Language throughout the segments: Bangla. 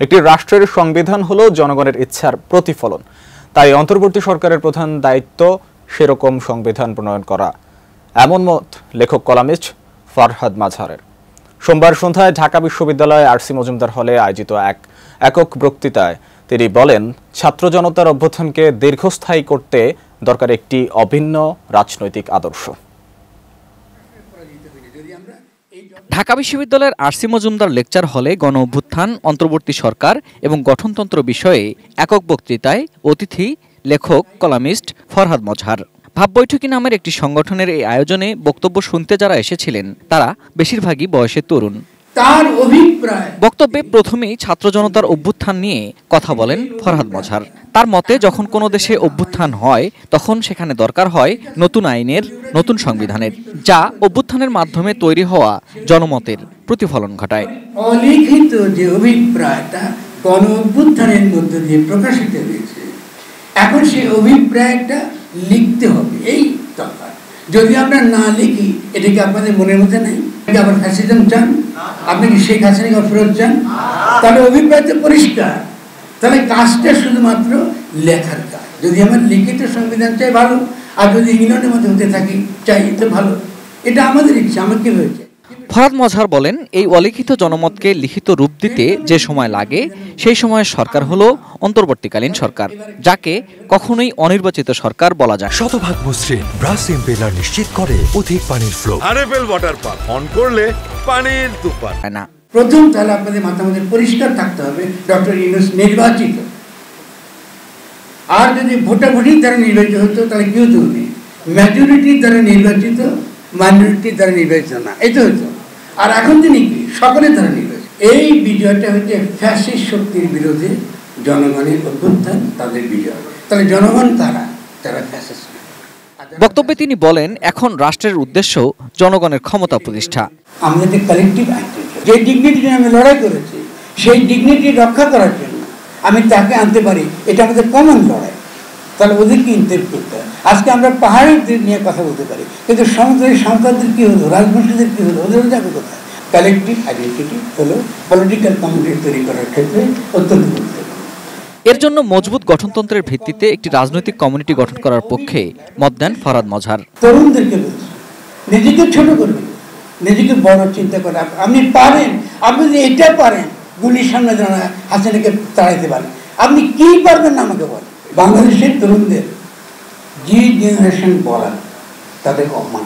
একটি রাষ্ট্রের সংবিধান হলো জনগণের ইচ্ছার প্রতিফলন। তাই অন্তর্বর্তী সরকারের প্রধান দায়িত্ব সেরকম সংবিধান প্রণয়ন করা, এমন মত লেখক কলামিস্ট ফরহাদ মাজহারের। সোমবার সন্ধ্যায় ঢাকা বিশ্ববিদ্যালয়ে আরসি মজুমদার হলে আয়োজিত এক একক বক্তৃতায় তিনি বলেন, ছাত্র জনতার অভ্যুত্থানকে দীর্ঘস্থায়ী করতে দরকার একটি অভিন্ন রাজনৈতিক আদর্শ। ঢাকা বিশ্ববিদ্যালয়ের আরসি মজুমদার লেকচার হলে গণ অভ্যুত্থান, অন্তর্বর্তী সরকার এবং গঠনতন্ত্র বিষয়ে একক বক্তৃতায় অতিথি লেখক কলামিস্ট ফরহাদ মাজহার। ভাববৈঠকি নামের একটি সংগঠনের এই আয়োজনে বক্তব্য শুনতে যারা এসেছিলেন তারা বেশিরভাগই বয়সে তরুণ। তার অভিপ্রায় বক্তব্যে প্রথমেই ছাত্র জনতার অভ্যুত্থান নিয়ে কথা বলেন ফরহাদ মাজহার। তার মতে, যখন কোনো দেশে অভ্যুত্থান হয় তখন সেখানে দরকার হয় নতুন আইনের, নতুন সংবিধানের, যা অভ্যুত্থানের মাধ্যমে তৈরি হওয়া জনমতের প্রতিফলন ঘটায়। অলিখিত যে অভিপ্রায়টা গণ অভ্যুত্থানের মধ্য দিয়ে প্রকাশিত হয়েছে, এখন সেই অভিপ্রায়টা লিখতে হবে। এই দরকার। যদি আমরা না লিখি, এটা কি আপনাদের মনের মধ্যে নেই? আবার ফ্যাসিজম চান? আপনি কি শেখ হাসিনাকে ফেরত চান? তাহলে অভিপ্রায় তো পরিষ্কার। তাহলে কাজটা শুধুমাত্র লেখার কাজ। যদি আমার লিখিত সংবিধান চাই ভালো, আর যদি ইংল্যান্ডের মধ্যে হতে থাকি চাই তো ভালো। এটা আমাদের ইচ্ছা, আমার কি হয়েছে। ফরহাদ মাজহার বলেন, এই অলিখিত জনমতকে লিখিত রূপ দিতে যে সময় লাগে সেই সময়ের সরকার হলো অন্তর্বর্তীকালীন সরকার, যাকে কখনোই অনির্বাচিত সরকার বলা যায়। শতভাগ মসৃণ ব্রাশ ইম্পেলার নিশ্চিত করে অধিক পানির flow. RFL water pump on করলে পানির তুফান না। প্রথম তাহলে আপনাদের মাথার মধ্যে পরিষ্কার থাকতে হবে ডক্টর ইউনূস নির্বাচিত। আর যদি ভোটাভুটির দ্বারা নির্বাচিত হতো তাহলে কেউ তো নেই। মেজরিটির দ্বারা নির্বাচিত, মাইনরিটির দ্বারা নির্বাচিত না, এই তো হতো। আর এখন তিনি কি সকলের দ্বারা নির্বাচিত। এই বিজয়টা হচ্ছে ফ্যাসিস্ট শক্তির বিরুদ্ধে জনগণের অভ্যুত্থান, তাদের বিজয়। তাহলে জনগণ তারা ফ্যাসিস্ট। বক্তব্যে তিনি বলেন, এখন রাষ্ট্রের উদ্দেশ্য জনগণের ক্ষমতা প্রতিষ্ঠা। আমাদের কালেকটিভ আইডেন্টিটি, যে ডিগনিটি নিয়ে আমি লড়াই করেছি, সেই ডিগনিটি রক্ষা করার জন্য আমি তাকে আনতে পারি, এটা আমাদের কমন লড়াই। তাহলে ওদেরকে ইনটেপ করতে হয়। আজকে আমরা পাহাড়িদের নিয়ে কথা বলতে পারি, কিন্তু সমুদ্রের সাঁওতালদের কী হলো, রাজবংশীদের কী হলো, ওদেরও যাবে কোথায়? কালেকটিভ আইডেন্টিটি হলো পলিটিক্যাল কমিউনিটি তৈরি করার ক্ষেত্রে অত্যন্ত গুরুত্বপূর্ণ। এর জন্য মজবুত গঠনতন্ত্রের ভিত্তিতে একটি রাজনৈতিক কমিউনিটি গঠন করার পক্ষে মত দেন ফরহাদ মাজহার। তরুণদেরকে বলছি, নিজেকে ছোট করবেন, নিজেকে বড় চিন্তা করে। আপনি পারেন, আপনি যদি এটা পারেন, গুলির সামনে দাঁড়া হাসিনাকে তাড়াইতে পারেন, আপনি কি পারবেন না আমাকে বলেন। বাংলাদেশের তরুণদের জি জেনারেশন বলা, তাদের অপমান।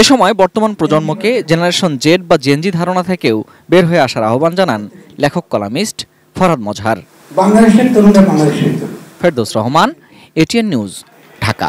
এ সময় বর্তমান প্রজন্মকে জেনারেশন জেড বা জেনজি ধারণা থেকেও বের হয়ে আসার আহ্বান জানান লেখক কলামিস্ট ফরহাদ মাজহার। বাংলাদেশের তরুণরা বাংলাদেশের তরুণ। Ferdous Rahman, ATN news, Dhaka.